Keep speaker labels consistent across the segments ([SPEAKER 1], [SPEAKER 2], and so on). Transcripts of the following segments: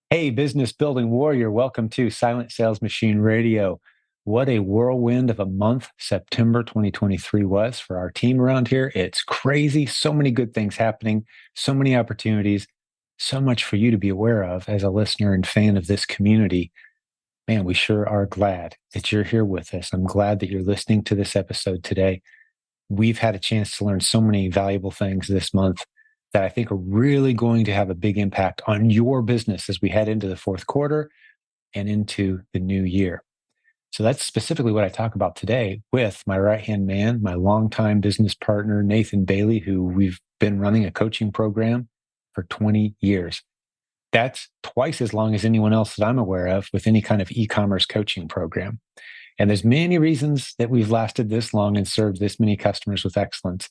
[SPEAKER 1] Hey, business building warrior, welcome to Silent Sales Machine Radio. What a whirlwind of a month September 2023 was for our team around here. It's crazy. So many good things happening, so many opportunities, so much for you to be aware of as a listener and fan of this community. Man, we sure are glad that you're here with us. I'm glad that you're listening to this episode today. We've had a chance to learn so many valuable things this month that I think are really going to have a big impact on your business as we head into the fourth quarter and into the new year. So that's specifically what I talk about today with my right hand man, my longtime business partner, Nathan Bailey, who we've been running a coaching program for 20 years. That's twice as long as anyone else that I'm aware of with any kind of e-commerce coaching program. And there's many reasons that we've lasted this long and served this many customers with excellence.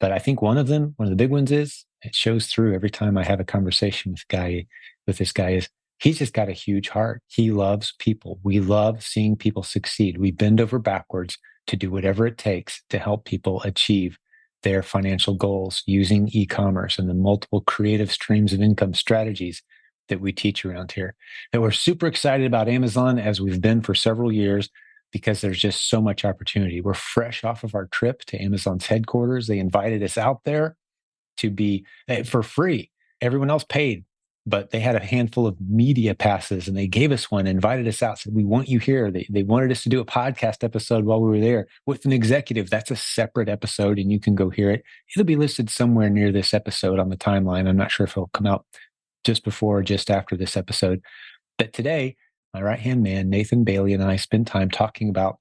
[SPEAKER 1] But I think one of the big ones is it shows through every time I have a conversation with this guy is he's just got a huge heart. He loves people. We love seeing people succeed. We bend over backwards to do whatever it takes to help people achieve their financial goals using e-commerce and the multiple creative streams of income strategies that we teach around here. And we're super excited about Amazon as we've been for several years because there's just so much opportunity. We're fresh off of our trip to Amazon's headquarters. They invited us out there to be for free. Everyone else paid, but they had a handful of media passes and they gave us one, invited us out, said, we want you here. They wanted us to do a podcast episode while we were there with an executive. That's a separate episode and you can go hear it. It'll be listed somewhere near this episode on the timeline. I'm not sure if it'll come out just before or just after this episode. But today, my right-hand man, Nathan Bailey, and I spend time talking about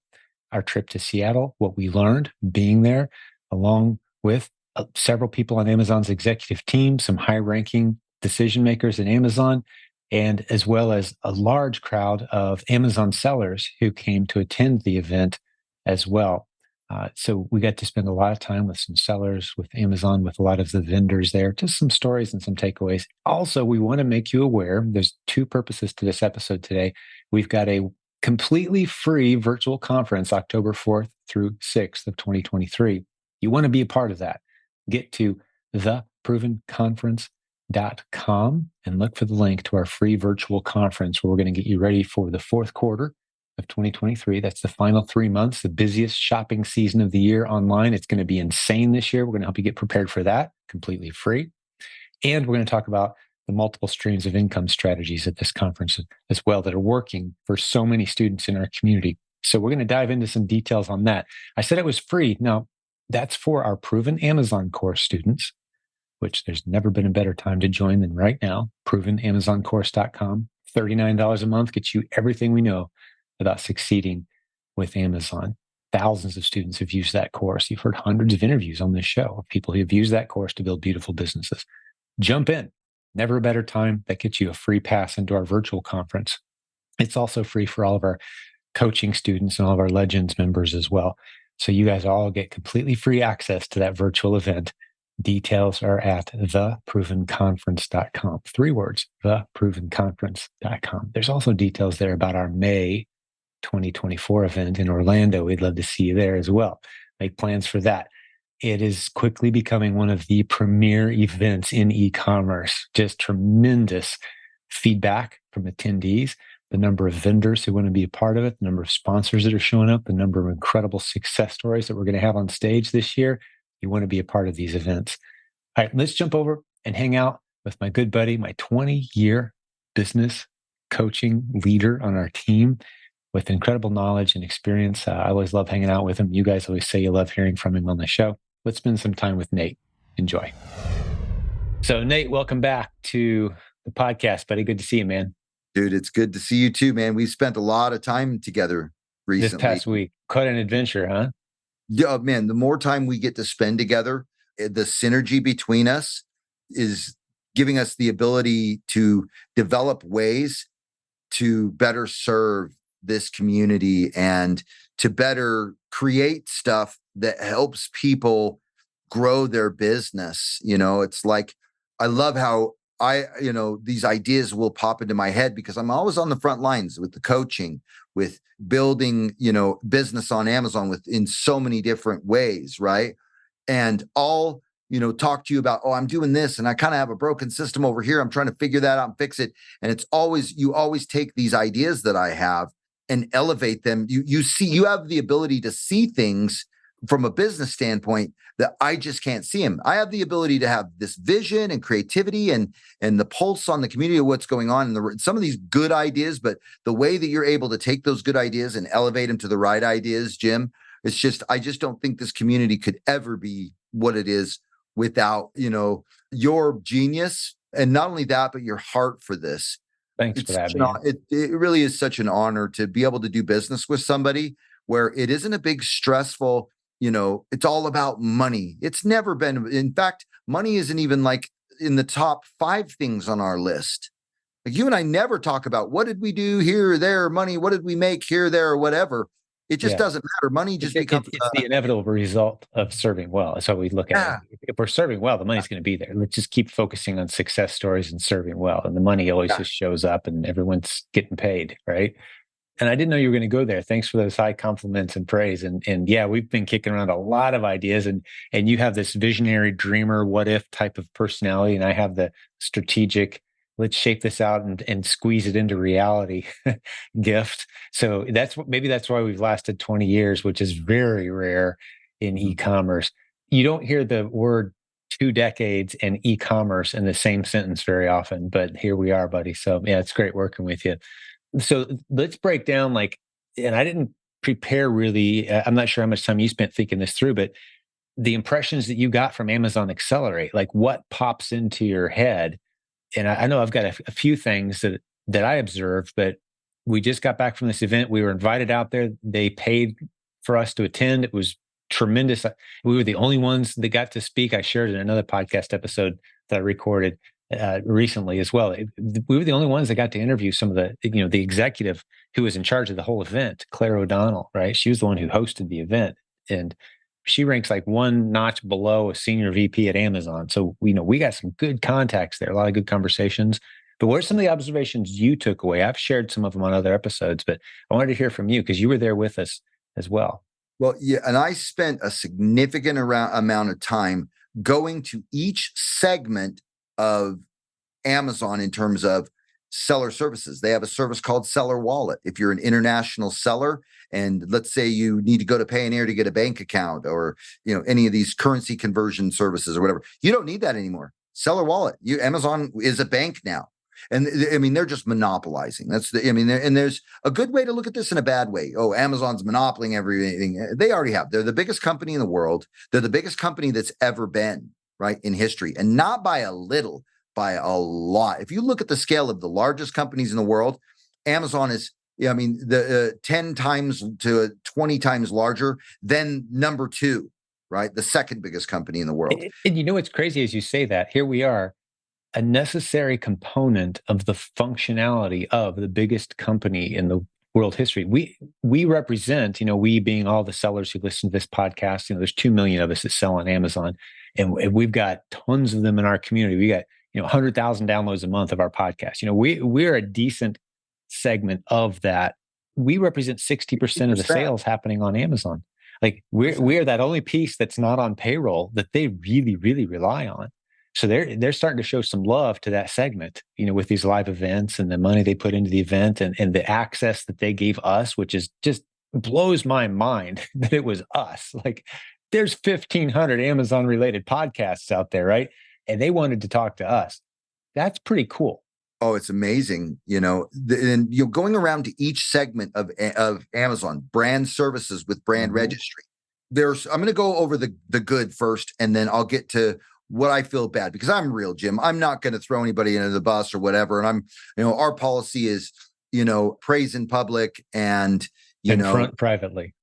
[SPEAKER 1] our trip to Seattle, what we learned being there, along with several people on Amazon's executive team, some high-ranking decision makers at Amazon, and as well as a large crowd of Amazon sellers who came to attend the event as well. So we got to spend a lot of time with some sellers, with Amazon, with a lot of the vendors there, just some stories and some takeaways. Also, we want to make you aware, there's two purposes to this episode today. We've got a completely free virtual conference, October 4th through 6th of 2023. You want to be a part of that. Get to theprovenconference.com and look for the link to our free virtual conference where we're going to get you ready for the fourth quarter of 2023. That's the final 3 months, the busiest shopping season of the year online. It's going to be insane this year. We're going to help you get prepared for that, completely free. And we're going to talk about the multiple streams of income strategies at this conference as well that are working for so many students in our community. So we're going to dive into some details on that. I said it was free. Now, that's for our proven Amazon course students, which there's never been a better time to join than right now. provenamazoncourse.com. $39 a month gets you everything we know about succeeding with Amazon. Thousands of students have used that course. You've heard hundreds of interviews on this show of people who have used that course to build beautiful businesses. Jump in. Never a better time. That gets you a free pass into our virtual conference. It's also free for all of our coaching students and all of our Legends members as well. So you guys all get completely free access to that virtual event. Details are at theprovenconference.com. 3 words, theprovenconference.com. There's also details there about our May 2024 event in Orlando. We'd love to see you there as well. Make plans for that. It is quickly becoming one of the premier events in e-commerce. Just tremendous feedback from attendees, the number of vendors who want to be a part of it, the number of sponsors that are showing up, the number of incredible success stories that we're going to have on stage this year. You want to be a part of these events. All right, let's jump over and hang out with my good buddy, my 20-year business coaching leader on our team with incredible knowledge and experience. I always love hanging out with him. You guys always say you love hearing from him on the show. Let's spend some time with Nate. Enjoy. So Nate, welcome back to the podcast, buddy. Good to see you, man.
[SPEAKER 2] Dude, it's good to see you too, man. We've spent a lot of time together recently.
[SPEAKER 1] This past week. Quite an adventure, huh?
[SPEAKER 2] Yeah, man, the more time we get to spend together, the synergy between us is giving us the ability to develop ways to better serve this community and to better create stuff that helps people grow their business. It's like, I love how these ideas will pop into my head because I'm always on the front lines with the coaching, with building, business on Amazon in so many different ways, right? And all talk to you about, oh, I'm doing this and I kind of have a broken system over here. I'm trying to figure that out and fix it. And you always take these ideas that I have and elevate them. You have the ability to see things from a business standpoint that I just can't see them. I have the ability to have this vision and creativity and the pulse on the community of what's going on and some of these good ideas, but the way that you're able to take those good ideas and elevate them to the right ideas, Jim, I just don't think this community could ever be what it is without, your genius. And not only that, but your heart for this.
[SPEAKER 1] Thanks for that, man.
[SPEAKER 2] It really is such an honor to be able to do business with somebody where it isn't a big stressful, it's all about money. It's never been. In fact, money isn't even like in the top 5 things on our list. Like you and I never talk about what did we do here or there, money, what did we make here, there, or whatever. It just doesn't matter. Money just becomes
[SPEAKER 1] it's the inevitable result of serving well. That's how we look at it. If we're serving well, the money's going to be there. Let's just keep focusing on success stories and serving well. And the money always just shows up and everyone's getting paid, right? And I didn't know you were going to go there. Thanks for those high compliments and praise. And yeah, we've been kicking around a lot of ideas and you have this visionary dreamer, what if type of personality. And I have the strategic, let's shape this out and squeeze it into reality gift. So maybe that's why we've lasted 20 years, which is very rare in e-commerce. You don't hear the word 2 decades and e-commerce in the same sentence very often, but here we are, buddy. So yeah, it's great working with you. So let's break down and I didn't prepare really. I'm not sure how much time you spent thinking this through, but the impressions that you got from Amazon Accelerate, like what pops into your head. And I know I've got a few things that I observed, but we just got back from this event. We were invited out there. They paid for us to attend. It was tremendous. We were the only ones that got to speak. I shared in another podcast episode that I recorded recently as well. We were the only ones that got to interview some of the executive who was in charge of the whole event, Claire O'Donnell, right? She was the one who hosted the event. And she ranks like one notch below a senior VP at Amazon. So we got some good contacts there, a lot of good conversations. But what are some of the observations you took away? I've shared some of them on other episodes, but I wanted to hear from you because you were there with us as well.
[SPEAKER 2] Well, yeah, and I spent a significant amount of time going to each segment of Amazon in terms of seller services. They have a service called Seller Wallet. If you're an international seller, and let's say you need to go to Payoneer to get a bank account or any of these currency conversion services or whatever, you don't need that anymore. Seller Wallet, Amazon is a bank now. And I mean, they're just monopolizing. And there's a good way to look at this and a bad way. Oh, Amazon's monopolizing everything. They already have. They're the biggest company in the world. They're the biggest company that's ever been, right, in history. And not by a little, by a lot. If you look at the scale of the largest companies in the world, Amazon is, 10 times to 20 times larger than number 2, right? The second biggest company in the world.
[SPEAKER 1] And what's crazy as you say that, here we are, a necessary component of the functionality of the biggest company in the world history. We represent, we being all the sellers who listen to this podcast, there's 2 million of us that sell on Amazon, and we've got tons of them in our community. We got 100,000 downloads a month of our podcast. We're a decent segment of that. We represent 60% of the sales happening on Amazon. Like we're that only piece that's not on payroll that they really, really rely on. So they're starting to show some love to that segment, with these live events and the money they put into the event and the access that they gave us, which is just blows my mind that it was us. Like there's 1,500 Amazon related podcasts out there, right? And they wanted to talk to us. That's pretty cool.
[SPEAKER 2] Oh, it's amazing. And you're going around to each segment of Amazon, brand services with brand registry. I'm going to go over the good first, and then I'll get to what I feel bad, because I'm real, Jim. I'm not going to throw anybody into the bus or whatever. And our policy is, praise in public and,
[SPEAKER 1] confront privately,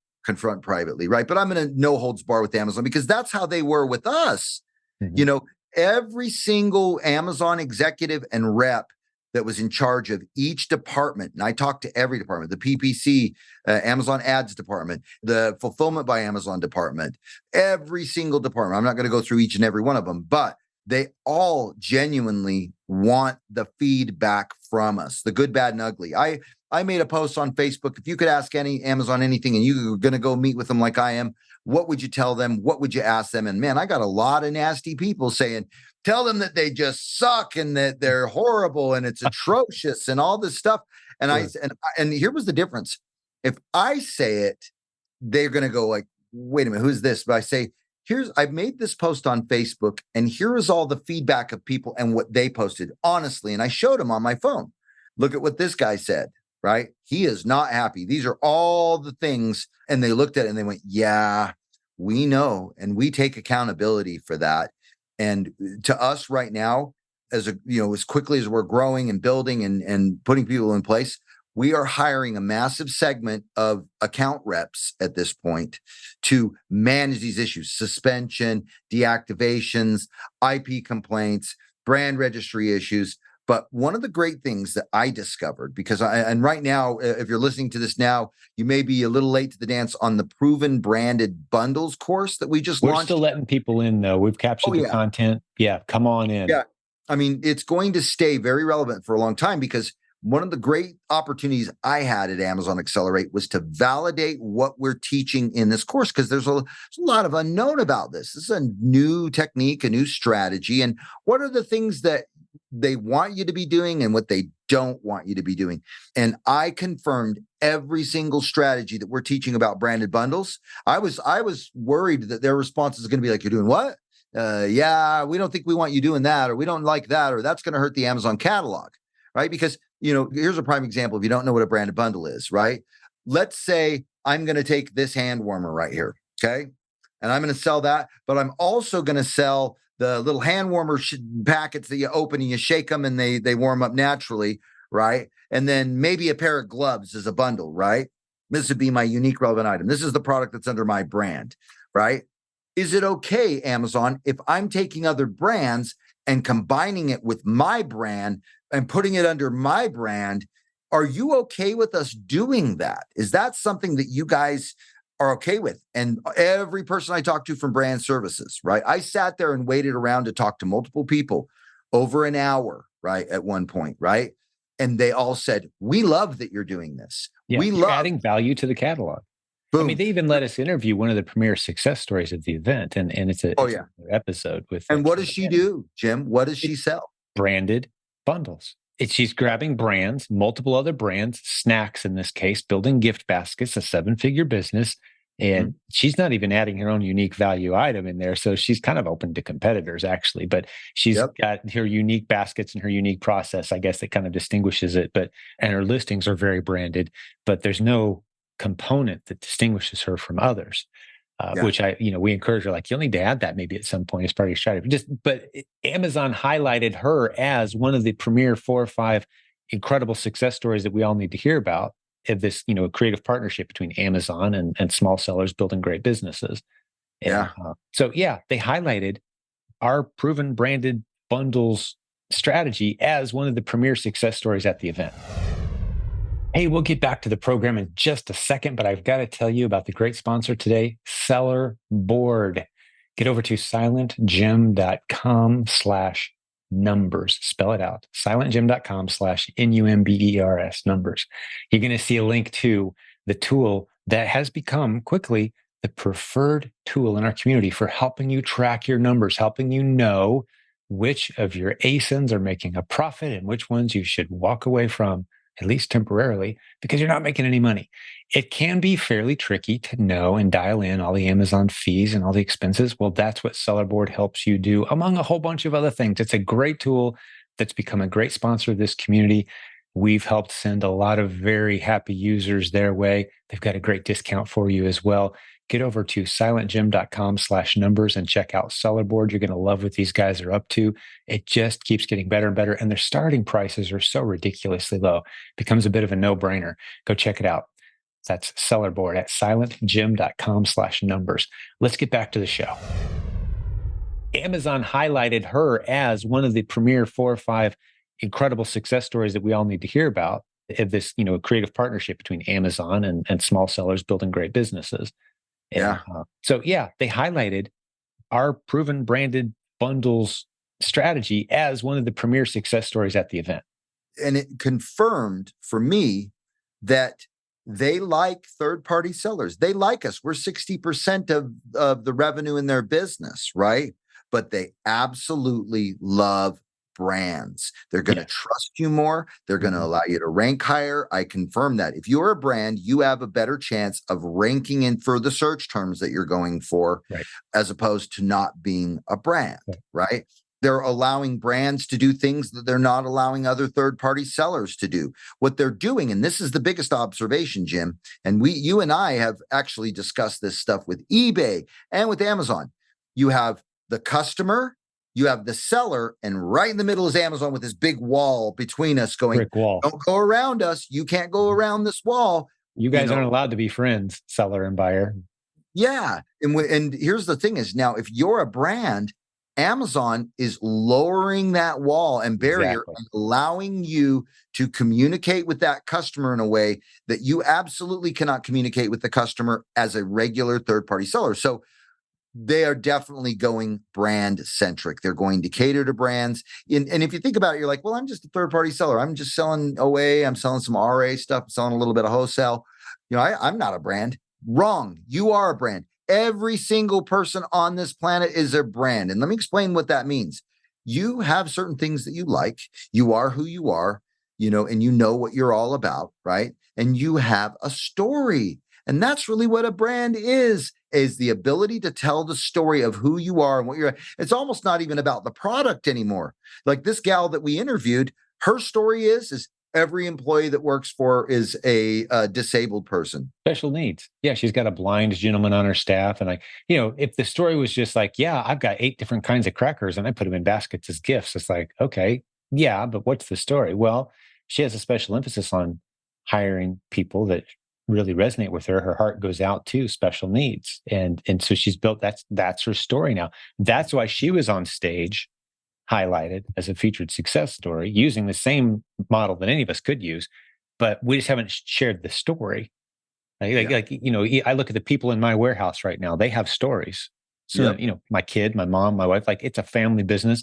[SPEAKER 2] right? But I'm going to no holds bar with Amazon because that's how they were with us. Mm-hmm. Every single Amazon executive and rep that was in charge of each department, and I talked to every department, the PPC, Amazon Ads department, the Fulfillment by Amazon department, every single department. I'm not going to go through each and every one of them, but they all genuinely want the feedback from us, the good, bad, and ugly. I made a post on Facebook. If you could ask any Amazon anything and you're going to go meet with them like I am, What would you tell them? What would you ask them? And man, I got a lot of nasty people saying, tell them that they just suck and that they're horrible and it's atrocious and all this stuff. And
[SPEAKER 1] Sure.
[SPEAKER 2] and here was the difference. If I say it, they're going to go like, wait a minute, who's this? But I say, I've made this post on Facebook and here is all the feedback of people and what they posted honestly. And I showed them on my phone. Look at what this guy said, right? He is not happy. These are all the things. And they looked at it and they went, yeah, we know. And we take accountability for that. And to us right now, as quickly as we're growing and building and putting people in place, we are hiring a massive segment of account reps at this point to manage these issues: suspension, deactivations, IP complaints, brand registry issues. But one of the great things that I discovered, and right now, if you're listening to this now, you may be a little late to the dance on the Proven Branded Bundles course that we just launched.
[SPEAKER 1] We're still letting people in, though. We've captured the content. Yeah, come on in.
[SPEAKER 2] Yeah. I mean, it's going to stay very relevant for a long time, because one of the great opportunities I had at Amazon Accelerate was to validate what we're teaching in this course, because there's a lot of unknown about this. This is a new technique, a new strategy. And what are the things that they want you to be doing and what they don't want you to be doing? And I confirmed every single strategy that we're teaching about branded bundles. I was worried that their response is going to be like, you're doing what? Yeah, we don't think we want you doing that, or we don't like that, or that's going to hurt the Amazon catalog, right? Because, here's a prime example. If you don't know what a branded bundle is, right? Let's say I'm going to take this hand warmer right here, okay? And I'm going to sell that, but I'm also going to sell the little hand warmer packets that you open and you shake them and they warm up naturally, right? And then maybe a pair of gloves as a bundle, right? This would be my unique relevant item. This is the product that's under my brand, right? Is it okay, Amazon, if I'm taking other brands and combining it with my brand and putting it under my brand? Are you okay with us doing that? Is that something that you guys are okay with? And every person I talked to from brand services, right? I sat there and waited around to talk to multiple people over an hour, right? At one point, right? And they all said, we love that you're doing this.
[SPEAKER 1] Yeah, you're adding value to the catalog. Boom. I mean, they even let us interview one of the premier success stories at the event, and it's an episode with.
[SPEAKER 2] And what does she do, Jim? What does she sell?
[SPEAKER 1] Branded bundles. She's grabbing brands, multiple other brands, snacks in this case, building gift baskets, a 7-figure business, and she's not even adding her own unique value item in there. So she's kind of open to competitors, actually, but she's got her unique baskets and her unique process, I guess, that kind of distinguishes it. And her listings are very branded, but there's no component that distinguishes her from others, which we encourage her, like, you'll need to add that maybe at some point as part of your strategy. But Amazon highlighted her as one of the premier 4 or 5 incredible success stories that we all need to hear about of this, a creative partnership between Amazon and small sellers building great businesses. And, they highlighted our Proven Branded Bundles strategy as one of the premier success stories at the event. Hey, we'll get back to the program in just a second, but I've got to tell you about the great sponsor today, Seller Board. Get over to silentjimdotcom/numbers. Spell it out. silentjimdotcom/numbers numbers. You're going to see a link to the tool that has become quickly the preferred tool in our community for helping you track your numbers, helping you know which of your ASINs are making a profit and which ones you should walk away from, at least temporarily, because you're not making any money. It can be fairly tricky to know and dial in all the Amazon fees and all the expenses. Well, that's what Seller Board helps you do, among a whole bunch of other things. It's a great tool that's become a great sponsor of this community. We've helped send a lot of very happy users their way. They've got a great discount for you as well. Get over to silentjim.com/numbers and check out Seller Board. You're going to love what these guys are up to. It just keeps getting better and better. And their starting prices are so ridiculously low. It becomes a bit of a no-brainer. Go check it out. That's Seller Board at silentjim.com/numbers. Let's get back to the show. Amazon highlighted her as one of the premier 4 or 5 incredible success stories that we all need to hear about of this, creative partnership between Amazon and small sellers building great businesses. And, they highlighted our Proven Branded Bundles strategy as one of the premier success stories at the event.
[SPEAKER 2] And it confirmed for me that They like third-party sellers. They like us. We're 60% of the revenue in their business, right? But they absolutely love brands. They're going to
[SPEAKER 1] Yeah.
[SPEAKER 2] trust you more. They're going to
[SPEAKER 1] Mhm.
[SPEAKER 2] allow you to rank higher. I confirm that. If you're a brand, you have a better chance of ranking in for the search terms that you're going for,
[SPEAKER 1] Right.
[SPEAKER 2] as opposed to not being a brand,
[SPEAKER 1] Right.
[SPEAKER 2] right? They're allowing brands to do things that they're not allowing other third-party sellers to do. What they're doing, and this is the biggest observation, Jim, and you and I have actually discussed this stuff with eBay and with Amazon. You have the customer, you have the seller, and right in the middle is Amazon with this big wall between us going,
[SPEAKER 1] Brick wall.
[SPEAKER 2] don't go around us. You can't go
[SPEAKER 1] Mhm.
[SPEAKER 2] around this wall.
[SPEAKER 1] You
[SPEAKER 2] You
[SPEAKER 1] guys
[SPEAKER 2] know,
[SPEAKER 1] aren't allowed to be friends, seller and buyer.
[SPEAKER 2] yeah. And here's the thing is now, if you're a brand, Amazon is lowering that wall and barrier
[SPEAKER 1] Exactly.
[SPEAKER 2] and allowing you to communicate with that customer in a way that you absolutely cannot communicate with the customer as a regular third-party seller. So they are definitely going brand centric. They're going to cater to brands. And if you think about it, you're like, well, I'm just a third party seller. I'm just selling OA. I'm selling some RA stuff, I'm selling a little bit of wholesale. I'm not a brand. Wrong. You are a brand. Every single person on this planet is a brand. And let me explain what that means. You have certain things that you like. You are who you are, and you know what you're all about, right? And you have a story. And that's really what a brand is the ability to tell the story of who you are and what you're. It's almost not even about the product anymore. Like this gal that we interviewed, her story is every employee that works for is a disabled person.
[SPEAKER 1] Special needs. Yeah, she's got a blind gentleman on her staff. And if the story was just like, yeah, I've got 8 different kinds of crackers and I put them in baskets as gifts. It's like, okay, yeah, but what's the story? Well, she has a special emphasis on hiring people that really resonate with her. Her heart goes out to special needs. And so she's built that's her story now. That's why she was on stage highlighted as a featured success story using the same model that any of us could use, but we just haven't shared the story.
[SPEAKER 2] Yeah.
[SPEAKER 1] I look at the people in my warehouse right now, they have stories. So,
[SPEAKER 2] Yep.
[SPEAKER 1] my kid, my mom, my wife, like it's a family business,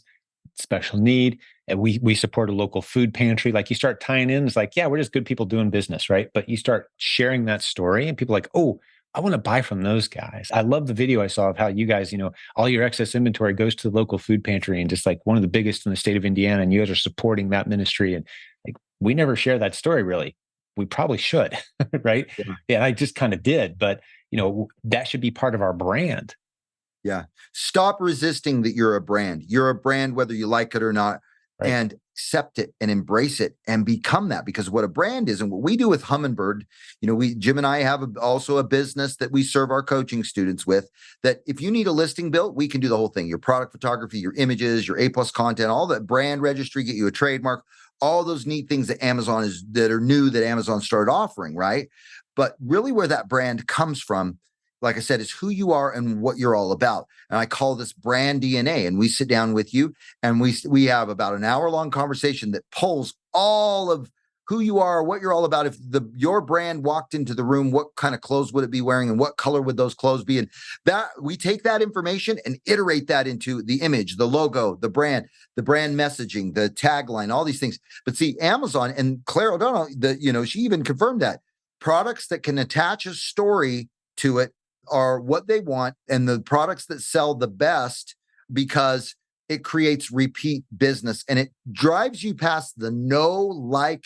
[SPEAKER 1] special need. And we support a local food pantry. Like you start tying in, it's like, yeah, we're just good people doing business, right? But you start sharing that story and people are like, oh, I want to buy from those guys. I love the video I saw of how you guys, all your excess inventory goes to the local food pantry and just like one of the biggest in the state of Indiana. And you guys are supporting that ministry. And like we never share that story really. We probably should, right?
[SPEAKER 2] Yeah.
[SPEAKER 1] Yeah, I just kind of did, but that should be part of our brand,
[SPEAKER 2] Yeah. Stop resisting that you're a brand. You're a brand, whether you like it or not,
[SPEAKER 1] right?
[SPEAKER 2] and accept it and embrace it and become that. Because what a brand is, and what we do with Humminbird, Jim and I have also a business that we serve our coaching students with. That if you need a listing built, we can do the whole thing: your product photography, your images, your A+ content, all that brand registry, get you a trademark, all those neat things that that are new that Amazon started offering, right? But really, where that brand comes from, like I said, is who you are and what you're all about. And I call this brand DNA. And we sit down with you and we have about an hour-long conversation that pulls all of who you are, what you're all about. If your brand walked into the room, what kind of clothes would it be wearing and what color would those clothes be? And that we take that information and iterate that into the image, the logo, the brand messaging, the tagline, all these things. But see, Amazon and Claire O'Donnell, she even confirmed that products that can attach a story to it are what they want, and the products that sell the best, because it creates repeat business and it drives you past the know, like,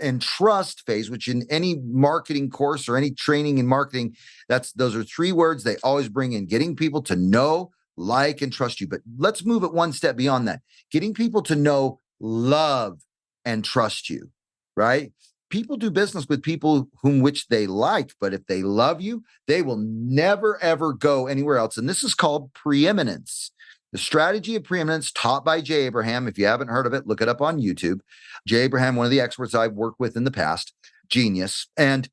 [SPEAKER 2] and trust phase, which in any marketing course or any training in marketing, those are 3 words they always bring in: getting people to know, like, and trust you. But let's move it one step beyond that: getting people to know, love, and trust you, right? People do business with people which they like, but if they love you, they will never, ever go anywhere else. And this is called preeminence. The strategy of preeminence, taught by Jay Abraham. If you haven't heard of it, look it up on YouTube. Jay Abraham, one of the experts I've worked with in the past, genius. And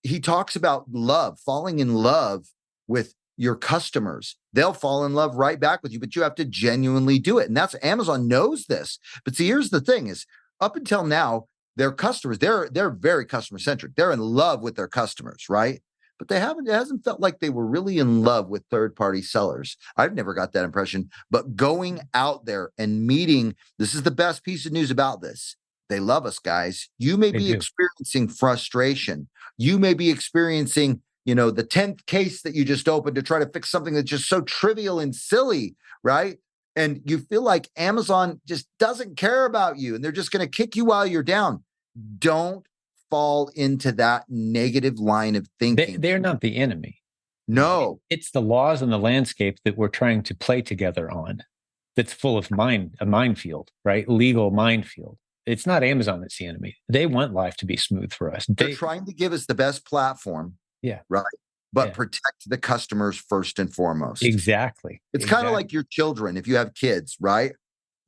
[SPEAKER 2] he talks about love, falling in love with your customers. They'll fall in love right back with you, but you have to genuinely do it. And that's Amazon knows this. But see, here's the thing is, up until now, their customers, they're very customer centric. They're in love with their customers, right? But it hasn't felt like they were really in love with third-party sellers. I've never got that impression. But going out there and meeting, this is the best piece of news about this: They love us, guys. You may
[SPEAKER 1] They
[SPEAKER 2] be
[SPEAKER 1] do.
[SPEAKER 2] experiencing frustration. You may be experiencing, the 10th case that you just opened to try to fix something that's just so trivial and silly, right? And you feel like Amazon just doesn't care about you and they're just going to kick you while you're down. Don't fall into that negative line of thinking.
[SPEAKER 1] They're not the enemy.
[SPEAKER 2] No,
[SPEAKER 1] It's the laws and the landscape that we're trying to play together on that's full of a minefield, right? Legal minefield. It's not Amazon that's the enemy. They want life to be smooth for us.
[SPEAKER 2] they're trying to give us the best platform,
[SPEAKER 1] Yeah,
[SPEAKER 2] right? But
[SPEAKER 1] yeah,
[SPEAKER 2] protect the customers first and foremost.
[SPEAKER 1] exactly.
[SPEAKER 2] It's kind of like your children. If you have kids, right?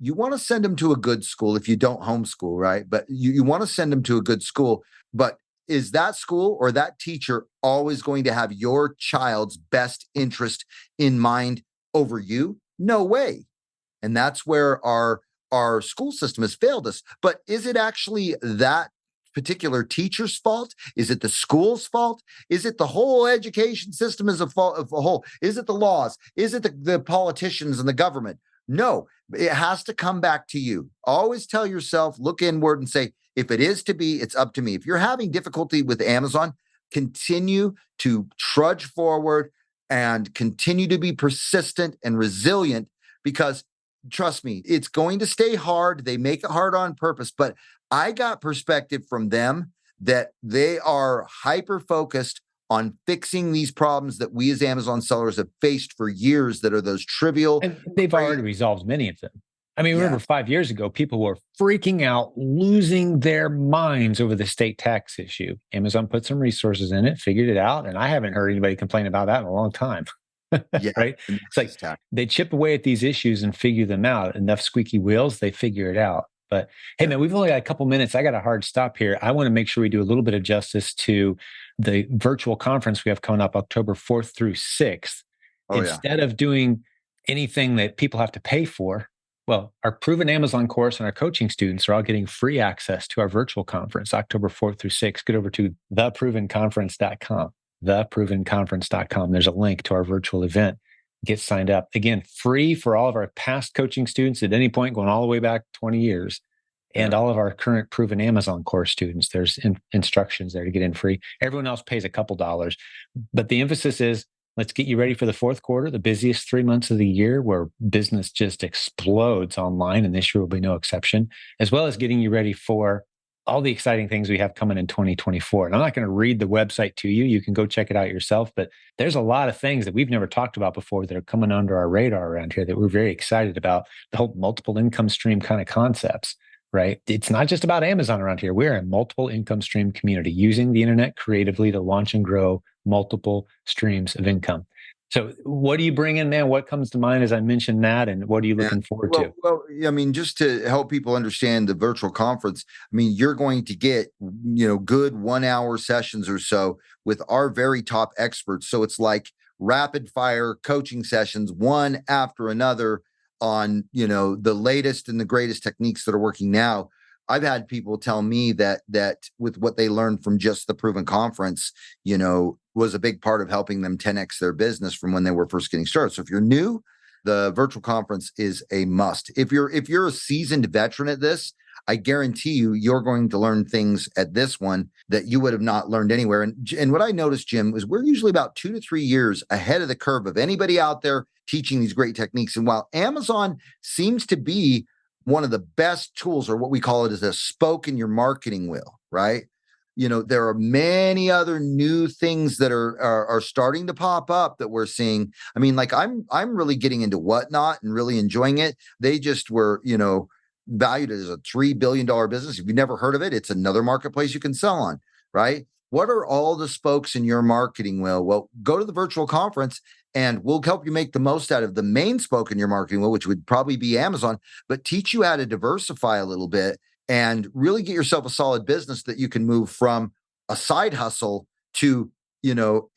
[SPEAKER 2] You want to send them to a good school if you don't homeschool, right? But you want to send them to a good school. But is that school or that teacher always going to have your child's best interest in mind over you? No way. And that's where our school system has failed us. But is it actually that particular teacher's fault? Is it the school's fault? Is it the whole education system as a fault of a whole? Is it the laws? Is it the politicians and the government? No, it has to come back to you. Always tell yourself, look inward and say, if it is to be, it's up to me. If you're having difficulty with Amazon, continue to trudge forward and continue to be persistent and resilient because trust me, it's going to stay hard. They make it hard on purpose, but I got perspective from them that they are hyper focused on fixing these problems that we as Amazon sellers have faced for years that are those trivial.
[SPEAKER 1] And they've already resolved many of them. I mean, remember 5 years ago, people were freaking out, losing their minds over the state tax issue. Amazon put some resources in it, figured it out, and I haven't heard anybody complain about that in a long time. Right? It's like they chip away at these issues and figure them out. Enough squeaky wheels, they figure it out. But hey, man, we've only got a couple minutes. I got a hard stop here. I want to make sure we do a little bit of justice to the virtual conference we have coming up October 4th through 6th. Instead of doing anything that people have to pay for, well, our proven Amazon course and our coaching students are all getting free access to our virtual conference October 4th through 6th. Get over to theprovenconference.com. theprovenconference.com. There's a link to our virtual event. Get signed up. Again, free for all of our past coaching students at any point, going all the way back 20 years, and all of our current proven Amazon course students. There's instructions there to get in free. Everyone else pays a couple dollars. But the emphasis is, let's get you ready for the fourth quarter, the busiest 3 months of the year where business just explodes online, and this year will be no exception, as well as getting you ready for all the exciting things we have coming in 2024. And I'm not going to read the website to you. You can go check it out yourself. But there's a lot of things that we've never talked about before that are coming under our radar around here that we're very excited about. The whole multiple income stream kind of concepts, right? It's not just about Amazon around here. We're a multiple income stream community using the internet creatively to launch and grow multiple streams of income. So what do you bring in, man? What comes to mind as I mentioned that, and what are you looking forward to?
[SPEAKER 2] Well, I mean, just to help people understand the virtual conference, I mean, you're going to get, good 1 hour sessions or so with our very top experts. So it's like rapid fire coaching sessions, one after another on, the latest and the greatest techniques that are working now. I've had people tell me that with what they learned from just the Proven Conference, was a big part of helping them 10x their business from when they were first getting started. So if you're new, the virtual conference is a must. If you're a seasoned veteran at this, I guarantee you're going to learn things at this one that you would have not learned anywhere. And what I noticed, Jim, is we're usually about 2 to 3 years ahead of the curve of anybody out there teaching these great techniques. And while Amazon seems to be one of the best tools, or what we call it, is a spoke in your marketing wheel, right? There are many other new things that are starting to pop up that we're seeing. I mean, like I'm really getting into Whatnot and really enjoying it. They just were, valued as a $3 billion business. If you've never heard of it, it's another marketplace you can sell on, right? What are all the spokes in your marketing wheel? Well, go to the virtual conference and we'll help you make the most out of the main spoke in your marketing wheel, which would probably be Amazon, but teach you how to diversify a little bit and really get yourself a solid business that you can move from a side hustle to,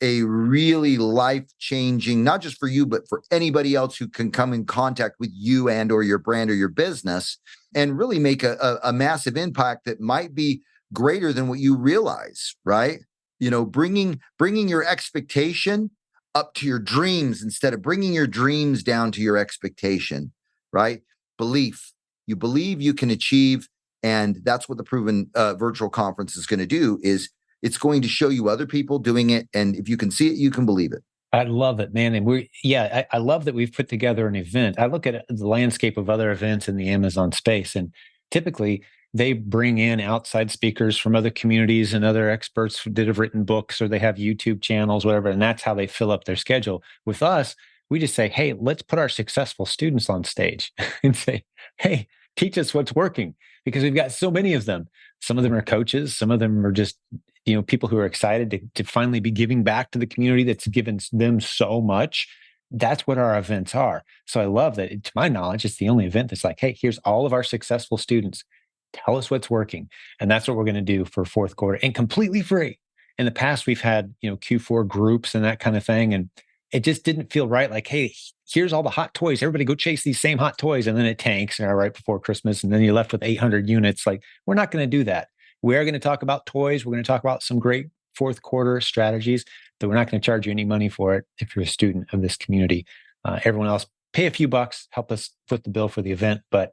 [SPEAKER 2] a really life-changing, not just for you, but for anybody else who can come in contact with you and or your brand or your business, and really make a massive impact that might be greater than what you realize, right? Bringing your expectation up to your dreams instead of bringing your dreams down to your expectation, right? Belief. You believe you can achieve, And that's what the Proven virtual conference is going to do, is it's going to show you other people doing it. And if you can see it, you can believe it.
[SPEAKER 1] I love it, man. And I love that we've put together an event. I look at the landscape of other events in the Amazon space, and typically they bring in outside speakers from other communities and other experts that have written books, or they have YouTube channels, whatever. And that's how they fill up their schedule. With us, we just say, hey, let's put our successful students on stage and say, hey, teach us what's working, because we've got so many of them. Some of them are coaches, some of them are just people who are excited to finally be giving back to the community that's given them so much. That's what our events are. So I love that. To my knowledge, it's the only event that's like, hey, here's all of our successful students. Tell us what's working. And that's what we're going to do for fourth quarter, and completely free. In the past, we've had, Q4 groups and that kind of thing. And it just didn't feel right. Like, hey, here's all the hot toys. Everybody go chase these same hot toys. And then it tanks right before Christmas. And then you're left with 800 units. Like, we're not going to do that. We're going to talk about toys. We're going to talk about some great fourth quarter strategies, but we're not going to charge you any money for it if you're a student of this community. Everyone else, pay a few bucks, help us foot the bill for the event, but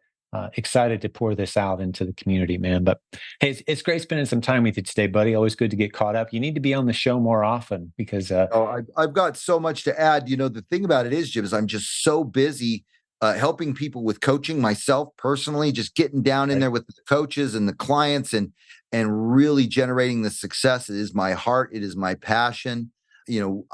[SPEAKER 1] excited to pour this out into the community, man. But hey, it's great spending some time with you today, buddy. Always good to get caught up. You need to be on the show more often, because
[SPEAKER 2] I've got so much to add. The thing about it is, Jim, is I'm just so busy helping people with coaching myself personally, just getting down in there with the coaches and the clients, and really generating the success. It is my heart. It is my passion.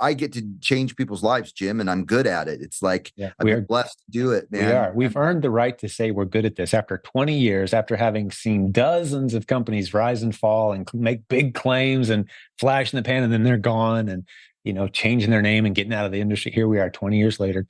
[SPEAKER 2] I get to change people's lives, Jim, and I'm good at it. It's like, I've been blessed to do it, man.
[SPEAKER 1] We are. We've earned the right to say we're good at this after 20 years, after having seen dozens of companies rise and fall and make big claims and flash in the pan, and then they're gone, and changing their name and getting out of the industry. Here we are 20 years later,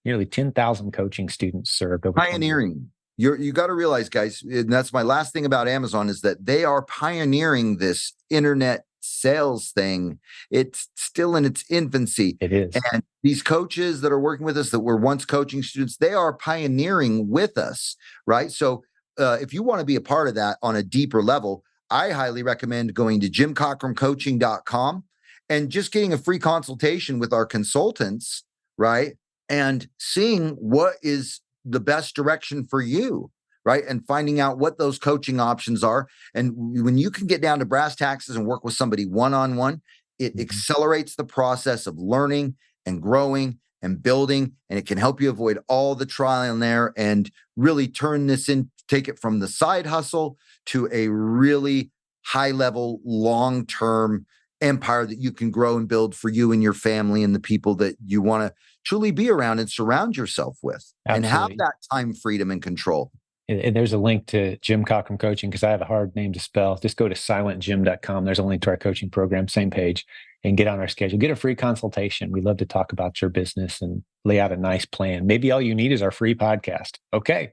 [SPEAKER 1] nearly 10,000 coaching students served. Over
[SPEAKER 2] pioneering. You got to realize, guys, and that's my last thing about Amazon, is that they are pioneering this internet sales thing. It's still in its infancy.
[SPEAKER 1] It is.
[SPEAKER 2] And these coaches that are working with us, that were once coaching students, they are pioneering with us, right? So if you want to be a part of that on a deeper level, I highly recommend going to jimdotcom and just getting a free consultation with our consultants, right? And seeing what is the best direction for you, right? And finding out what those coaching options are. And when you can get down to brass tacks and work with somebody one-on-one, it accelerates the process of learning and growing and building, and it can help you avoid all the trial and error, and really turn this in, take it from the side hustle to a really high-level, long-term empire that you can grow and build for you and your family and the people that you want to truly be around and surround yourself with. Absolutely. And have that time freedom and control.
[SPEAKER 1] And there's a link to Jim Cockrum Coaching, because I have a hard name to spell. Just go to silentjimdotcom. There's a link to our coaching program, same page, and get on our schedule. Get a free consultation. We love to talk about your business and lay out a nice plan. Maybe all you need is our free podcast. Okay.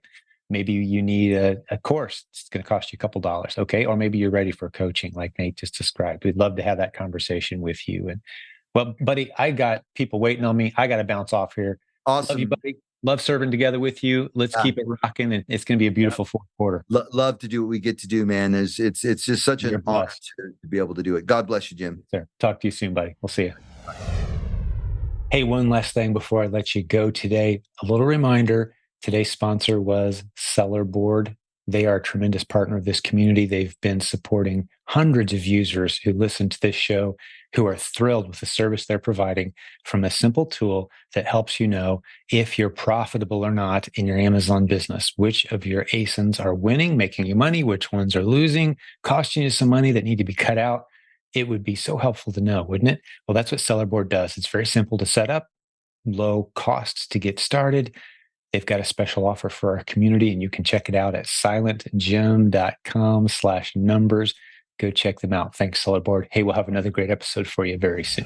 [SPEAKER 1] Maybe you need a course. It's going to cost you a couple dollars. Okay. Or maybe you're ready for coaching like Nate just described. We'd love to have that conversation with you. And well, buddy, I got people waiting on me. I got to bounce off here.
[SPEAKER 2] Awesome.
[SPEAKER 1] Love you, buddy. Love serving together with you. Let's keep it rocking, and it's going to be a beautiful fourth quarter.
[SPEAKER 2] Love to do what we get to do, man. It's just such an honor to be able to do it. God bless you, Jim.
[SPEAKER 1] Sir, talk to you soon, buddy. We'll see you. Hey, one last thing before I let you go today. A little reminder, today's sponsor was Seller Board. They are a tremendous partner of this community. They've been supporting hundreds of users who listen to this show, who are thrilled with the service they're providing, from a simple tool that helps you know if you're profitable or not in your Amazon business, which of your ASINs are winning, making you money, which ones are losing, costing you some money that need to be cut out. It would be so helpful to know, wouldn't it? Well, that's what Seller Board does. It's very simple to set up, low costs to get started. They've got a special offer for our community, and you can check it out at silentjim.com/numbers. Go check them out. Thanks, Seller Board. Hey, we'll have another great episode for you very soon.